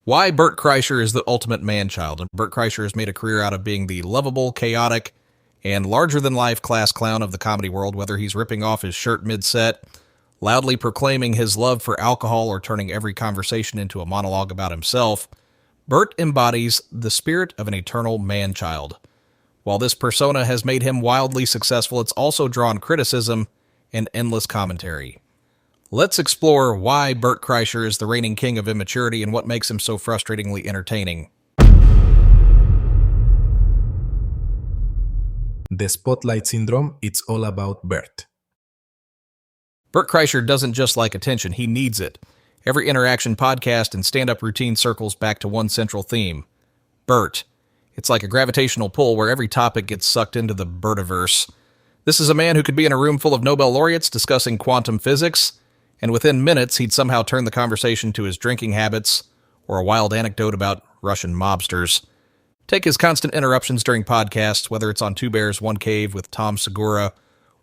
Why Bert Kreischer is the ultimate man-child, and Bert Kreischer has made a career out of being the lovable, chaotic, and larger-than-life class clown of the comedy world, whether he's ripping off his shirt mid-set, loudly proclaiming his love for alcohol, or turning every conversation into a monologue about himself. Bert embodies the spirit of an eternal man-child. While this persona has made him wildly successful, it's also drawn criticism and endless commentary. Let's explore why Bert Kreischer is the reigning king of immaturity and what makes him so frustratingly entertaining. The Spotlight Syndrome, it's all about Bert. Bert Kreischer doesn't just like attention, he needs it. Every interaction, podcast, and stand-up routine circles back to one central theme: Bert. It's like a gravitational pull where every topic gets sucked into the Bertiverse. This is a man who could be in a room full of Nobel laureates discussing quantum physics, and within minutes he'd somehow turn the conversation to his drinking habits or a wild anecdote about Russian mobsters. Take his constant interruptions during podcasts, whether it's on Two Bears, One Cave with Tom Segura,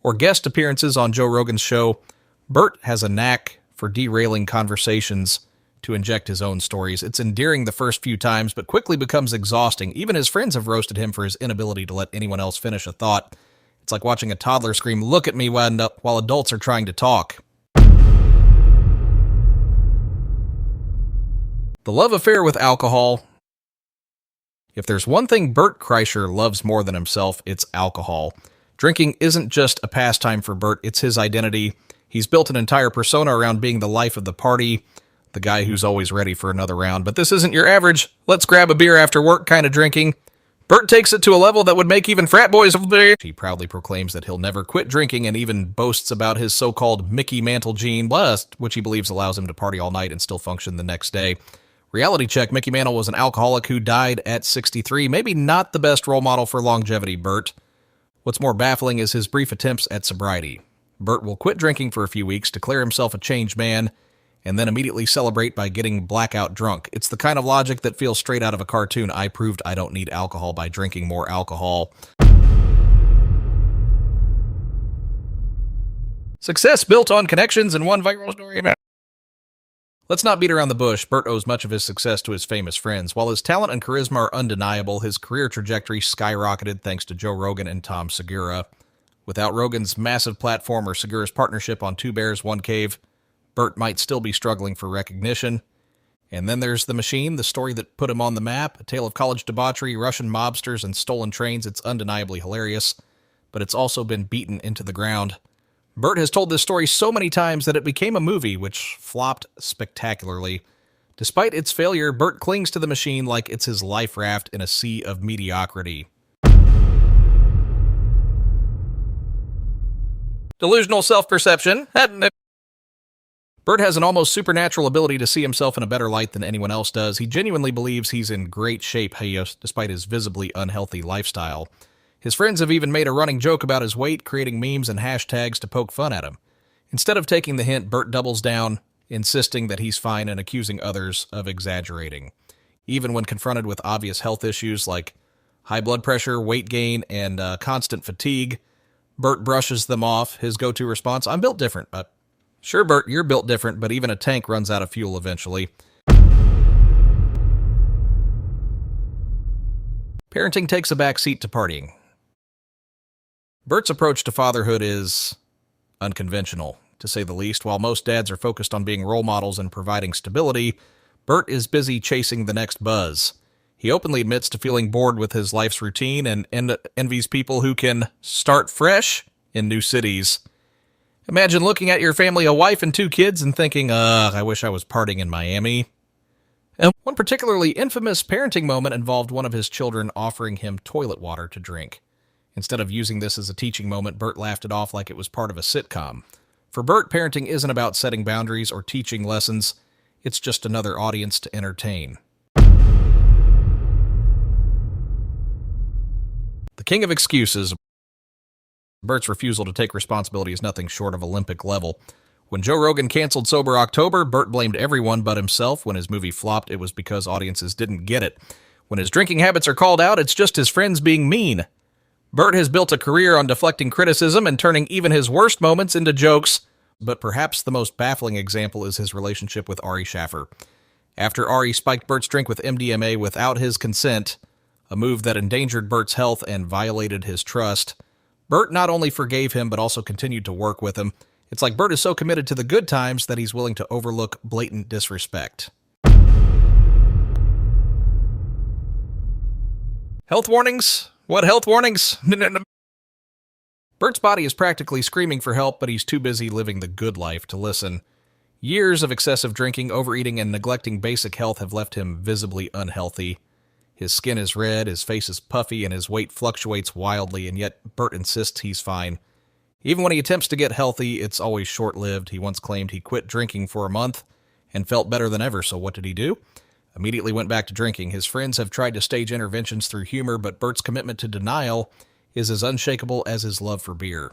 or guest appearances on Joe Rogan's show. Bert has a knack for derailing conversations to inject his own stories. It's endearing the first few times, but quickly becomes exhausting. Even his friends have roasted him for his inability to let anyone else finish a thought. It's like watching a toddler scream, "Look at me," while adults are trying to talk. The love affair with alcohol. If there's one thing Bert Kreischer loves more than himself, it's alcohol. Drinking isn't just a pastime for Bert, it's his identity. He's built an entire persona around being the life of the party, the guy who's always ready for another round. But this isn't your average, let's grab a beer after work kind of drinking. Bert takes it to a level that would make even frat boys. He proudly proclaims that he'll never quit drinking and even boasts about his so-called Mickey Mantle gene, which he believes allows him to party all night and still function the next day. Reality check, Mickey Mantle was an alcoholic who died at 63. Maybe not the best role model for longevity, Bert. What's more baffling is his brief attempts at sobriety. Bert will quit drinking for a few weeks, declare himself a changed man, and then immediately celebrate by getting blackout drunk. It's the kind of logic that feels straight out of a cartoon. I proved I don't need alcohol by drinking more alcohol. Success built on connections and one viral story. Let's not beat around the bush. Bert owes much of his success to his famous friends. While his talent and charisma are undeniable, his career trajectory skyrocketed thanks to Joe Rogan and Tom Segura. Without Rogan's massive platform or Segura's partnership on Two Bears, One Cave, Bert might still be struggling for recognition. And then there's The Machine, the story that put him on the map, a tale of college debauchery, Russian mobsters, and stolen trains. It's undeniably hilarious, but it's also been beaten into the ground. Bert has told this story so many times that it became a movie, which flopped spectacularly. Despite its failure, Bert clings to The Machine like it's his life raft in a sea of mediocrity. Delusional self-perception. Bert has an almost supernatural ability to see himself in a better light than anyone else does. He genuinely believes he's in great shape, despite his visibly unhealthy lifestyle. His friends have even made a running joke about his weight, creating memes and hashtags to poke fun at him. Instead of taking the hint, Bert doubles down, insisting that he's fine and accusing others of exaggerating. Even when confronted with obvious health issues like high blood pressure, weight gain, and constant fatigue, Bert brushes them off. His go-to response, "I'm built different." Sure, Bert, you're built different, but even a tank runs out of fuel eventually. Parenting takes a back seat to partying. Bert's approach to fatherhood is unconventional, to say the least. While most dads are focused on being role models and providing stability, Bert is busy chasing the next buzz. He openly admits to feeling bored with his life's routine and envies people who can start fresh in new cities. Imagine looking at your family, a wife and 2 kids, and thinking, I wish I was partying in Miami. And one particularly infamous parenting moment involved one of his children offering him toilet water to drink. Instead of using this as a teaching moment, Bert laughed it off like it was part of a sitcom. For Bert, parenting isn't about setting boundaries or teaching lessons. It's just another audience to entertain. The king of excuses. Bert's refusal to take responsibility is nothing short of Olympic level. When Joe Rogan canceled Sober October, Bert blamed everyone but himself. When his movie flopped, it was because audiences didn't get it. When his drinking habits are called out, it's just his friends being mean. Bert has built a career on deflecting criticism and turning even his worst moments into jokes, but perhaps the most baffling example is his relationship with Ari Schaffer. After Ari spiked Bert's drink with MDMA without his consent, a move that endangered Bert's health and violated his trust, Bert not only forgave him but also continued to work with him. It's like Bert is so committed to the good times that he's willing to overlook blatant disrespect. Health warnings? What health warnings? Bert's body is practically screaming for help, but he's too busy living the good life to listen. Years of excessive drinking, overeating, and neglecting basic health have left him visibly unhealthy. His skin is red, his face is puffy, and his weight fluctuates wildly, and yet Bert insists he's fine. Even when he attempts to get healthy, it's always short-lived. He once claimed he quit drinking for a month and felt better than ever, so what did he do? Immediately went back to drinking. His friends have tried to stage interventions through humor, but Bert's commitment to denial is as unshakable as his love for beer.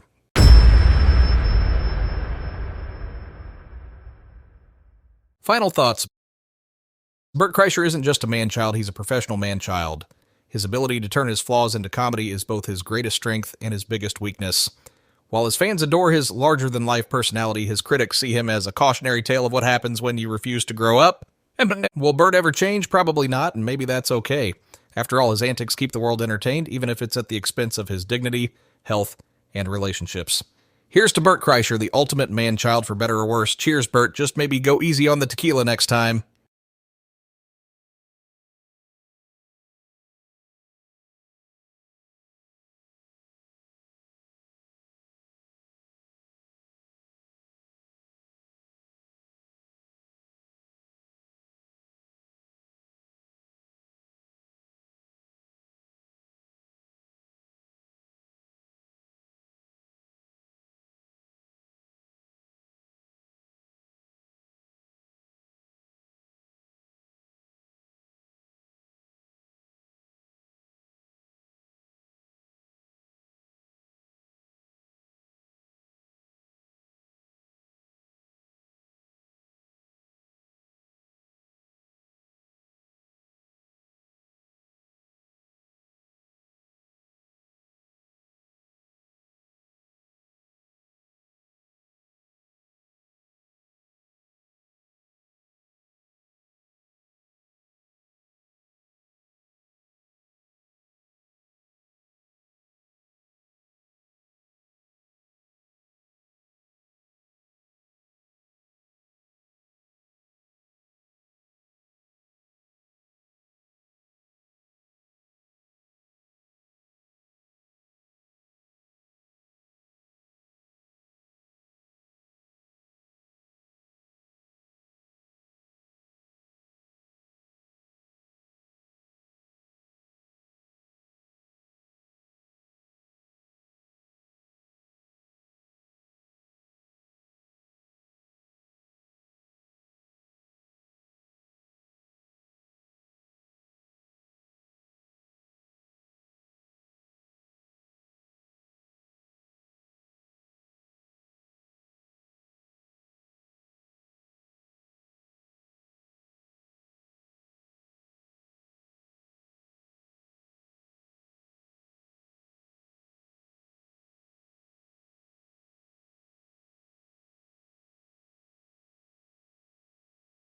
Final thoughts. Bert Kreischer isn't just a man-child, he's a professional man-child. His ability to turn his flaws into comedy is both his greatest strength and his biggest weakness. While his fans adore his larger-than-life personality, his critics see him as a cautionary tale of what happens when you refuse to grow up. Will Bert ever change? Probably not, and maybe that's okay. After all, his antics keep the world entertained, even if it's at the expense of his dignity, health, and relationships. Here's to Bert Kreischer, the ultimate man-child for better or worse. Cheers, Bert. Just maybe go easy on the tequila next time.